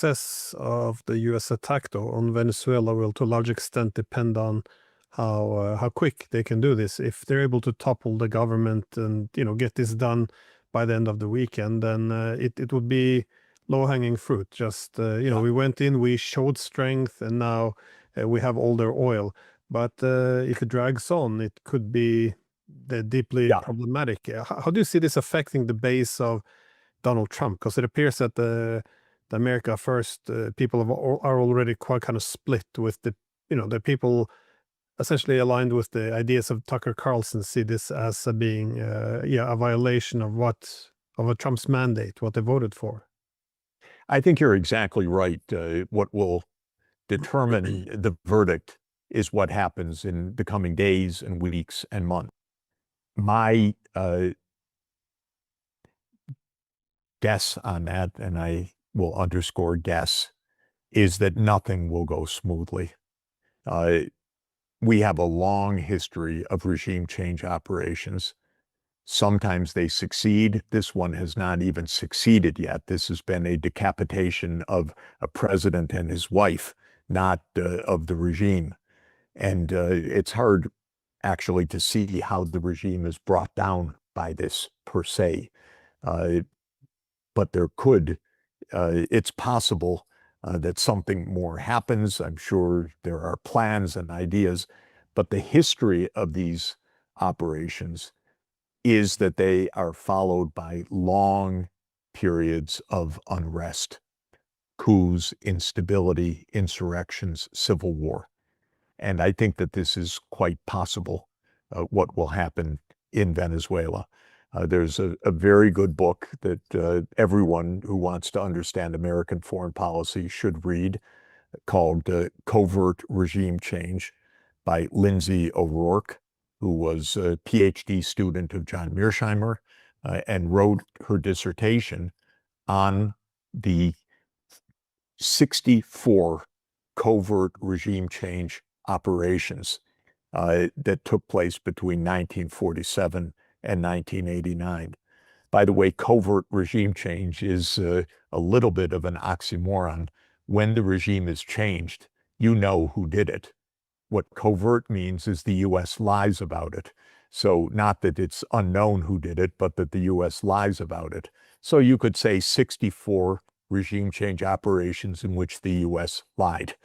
success of the U.S. attack, though, on Venezuela will to a large extent depend on how quick they can do this. If they're able to topple the government and get this done by the end of the weekend, then it would be low-hanging fruit. Just we went in, we showed strength, and now we have all their oil. But if it drags on, it could be deeply problematic. How do you see this affecting the base of Donald Trump? Because it appears that the America First people are already quite kind of split with the people essentially aligned with the ideas of Tucker Carlson see this as being a violation of a Trump's mandate, what they voted for. I think you're exactly right. What will determine the verdict is what happens in the coming days and weeks and months. My guess on that, and I will underscore guess, is that nothing will go smoothly. We have a long history of regime change operations. Sometimes they succeed. This one has not even succeeded yet. This has been a decapitation of a president and his wife, not of the regime. And it's hard actually to see how the regime is brought down by this per se. But it's possible that something more happens. I'm sure there are plans and ideas, but the history of these operations is that they are followed by long periods of unrest, coups, instability, insurrections, civil war. And I think that this is quite possible, what will happen in Venezuela. There's a very good book that everyone who wants to understand American foreign policy should read called Covert Regime Change by Lindsay O'Rourke, who was a PhD student of John Mearsheimer and wrote her dissertation on the 64 covert regime change operations that took place between 1947 and 1989. By the way, covert regime change is a little bit of an oxymoron. When the regime is changed, you know who did it. What covert means is the U.S. lies about it. So not that it's unknown who did it, but that the U.S. lies about it. So you could say 64 regime change operations in which the U.S. lied.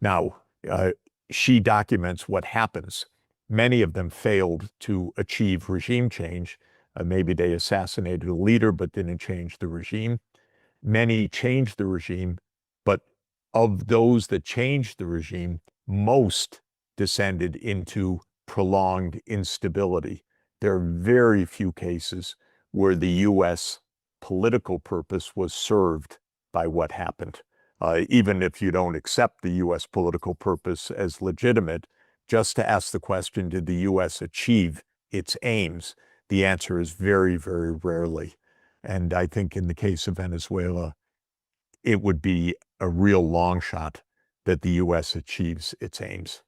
Now, she documents what happens. Many of them failed to achieve regime change. Maybe they assassinated a leader but didn't change the regime. Many changed the regime, but of those that changed the regime, most descended into prolonged instability. There are very few cases where the U.S. political purpose was served by what happened. Even if you don't accept the U.S. political purpose as legitimate, just to ask the question, did the U.S. achieve its aims? The answer is very, very rarely. And I think in the case of Venezuela, it would be a real long shot that the U.S. achieves its aims.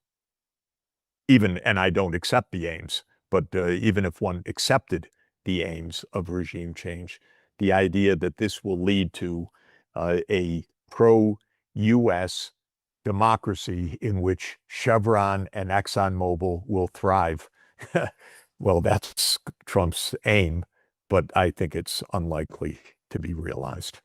And I don't accept the aims, but even if one accepted the aims of regime change, the idea that this will lead to a pro-U.S. democracy in which Chevron and ExxonMobil will thrive. Well, that's Trump's aim, but I think it's unlikely to be realized.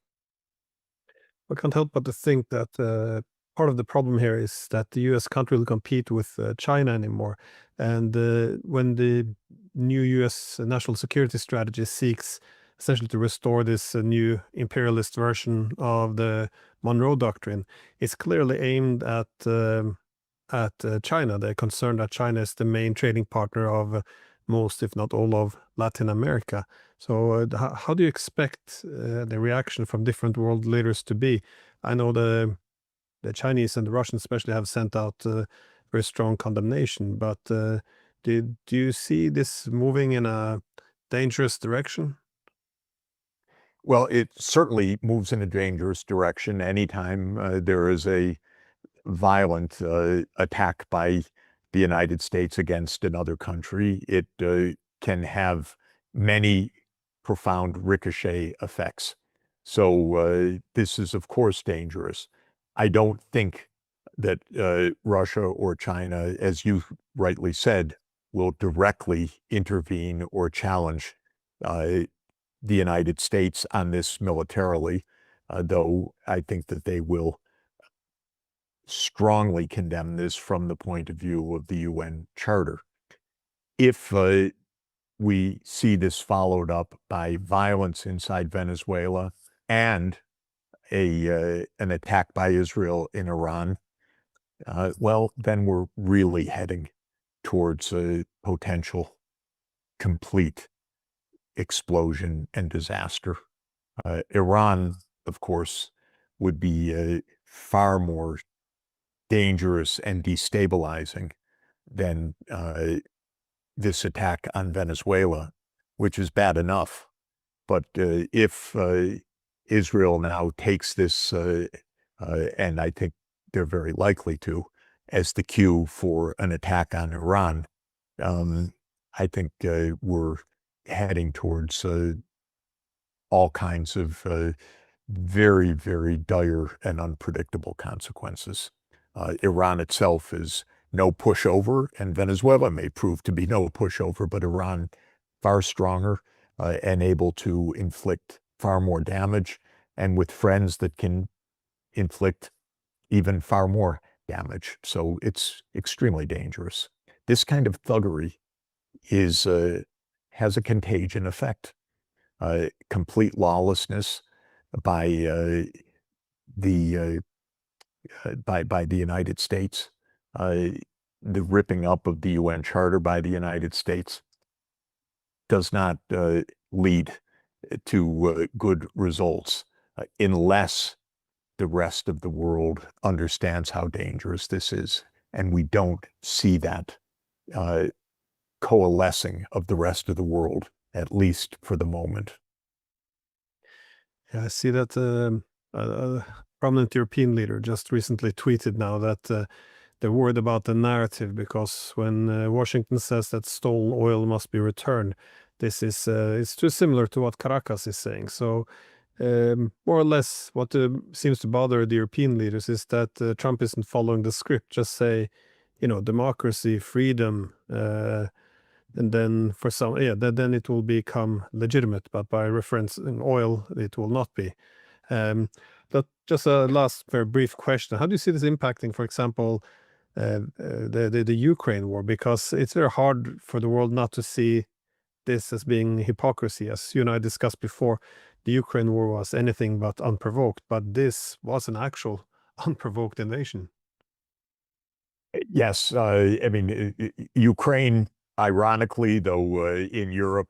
I can't help but to think that part of the problem here is that the U.S. can't really compete with China anymore. And when the new U.S. national security strategy seeks essentially to restore this new imperialist version of the Monroe Doctrine, it's clearly aimed at China. They're concerned that China is the main trading partner of most, if not all, of Latin America. So how do you expect the reaction from different world leaders to be? I know the Chinese and the Russians especially have sent out very strong condemnation, but do you see this moving in a dangerous direction? Well, it certainly moves in a dangerous direction anytime there is a violent attack by the United States against another country. It can have many profound ricochet effects. So this is, of course, dangerous. I don't think that Russia or China, as you rightly said, will directly intervene or challenge the United States on this militarily, though I think that they will strongly condemn this from the point of view of the UN Charter. If we see this followed up by violence inside Venezuela and an attack by Israel in Iran, well, then we're really heading towards a potential complete explosion and disaster. Iran, of course, would be far more dangerous and destabilizing than this attack on Venezuela, which is bad enough. But if Israel now takes this, and I think they're very likely to, as the cue for an attack on Iran, I think we're heading towards all kinds of very, very dire and unpredictable consequences. Iran itself is no pushover, and Venezuela may prove to be no pushover, but Iran far stronger and able to inflict far more damage, and with friends that can inflict even far more damage. So it's extremely dangerous. This kind of thuggery is has a contagion effect. Complete lawlessness by the United States, the ripping up of the UN Charter by the United States does not lead to good results unless the rest of the world understands how dangerous this is. And we don't see that coalescing of the rest of the world, at least for the moment. Yeah, I see that a prominent European leader just recently tweeted now that they're worried about the narrative because when Washington says that stolen oil must be returned, this is it's too similar to what Caracas is saying. So more or less, what seems to bother the European leaders is that Trump isn't following the script. Just say, democracy, freedom, and then for some, then it will become legitimate. But by referencing oil, it will not be. But just a last very brief question: how do you see this impacting, for example, the Ukraine war? Because it's very hard for the world not to see this as being hypocrisy. As you and I discussed before, the Ukraine war was anything but unprovoked, but this was an actual unprovoked invasion. Yes, I mean, Ukraine, ironically, though in Europe,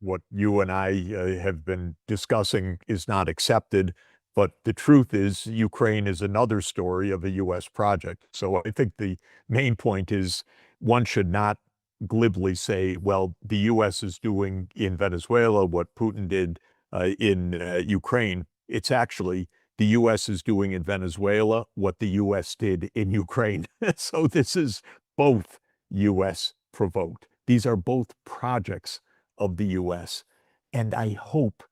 what you and I have been discussing is not accepted. But the truth is, Ukraine is another story of a U.S. project. So I think the main point is one should not glibly say, well, the U.S. is doing in Venezuela what Putin did in Ukraine. It's actually the U.S. is doing in Venezuela what the U.S. did in Ukraine. So this is both U.S. provoked. These are both projects of the U.S. And I hope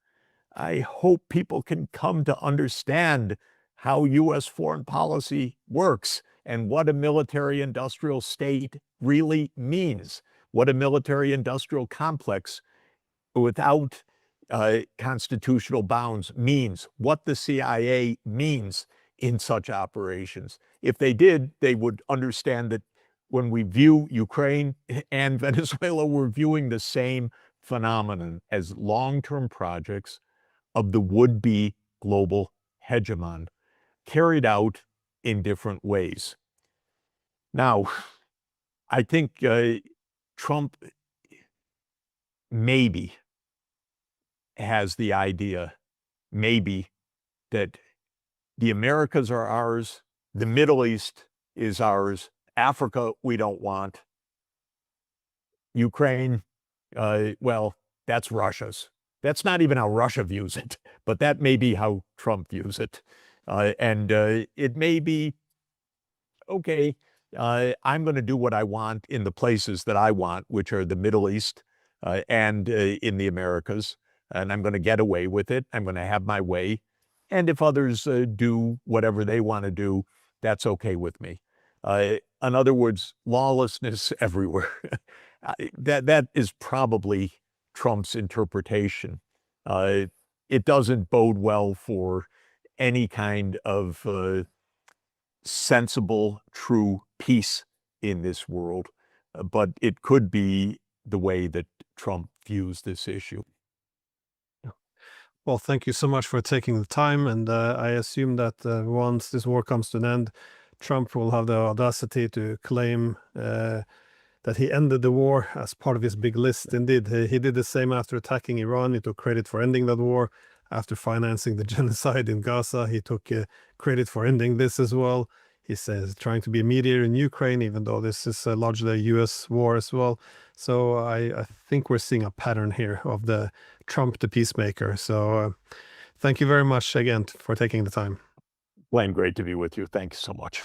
people can come to understand how U.S. foreign policy works and what a military-industrial state really means, what a military-industrial complex without constitutional bounds means, what the CIA means in such operations. If they did, they would understand that when we view Ukraine and Venezuela, we're viewing the same phenomenon as long-term projects of the would-be global hegemon, carried out in different ways. Now, I think Trump maybe has the idea, maybe, that the Americas are ours, the Middle East is ours, Africa we don't want, Ukraine, well, that's Russia's. That's not even how Russia views it, but that may be how Trump views it. And it may be, okay, I'm going to do what I want in the places that I want, which are the Middle East and in the Americas. and I'm going to get away with it. I'm going to have my way. And if others do whatever they want to do, that's okay with me. In other words, lawlessness everywhere. That is probably Trump's interpretation. It doesn't bode well for any kind of sensible, true peace in this world, but it could be the way that Trump views this issue. Well, thank you so much for taking the time, and I assume that once this war comes to an end, Trump will have the audacity to claim that he ended the war as part of his big list. Indeed, he did the same after attacking Iran. He took credit for ending that war. After financing the genocide in Gaza, he took credit for ending this as well. He says trying to be a mediator in Ukraine, even though this is largely a U.S. war as well. So I think we're seeing a pattern here of the Trump the peacemaker. So thank you very much again for taking the time. Glenn, great to be with you. Thanks so much.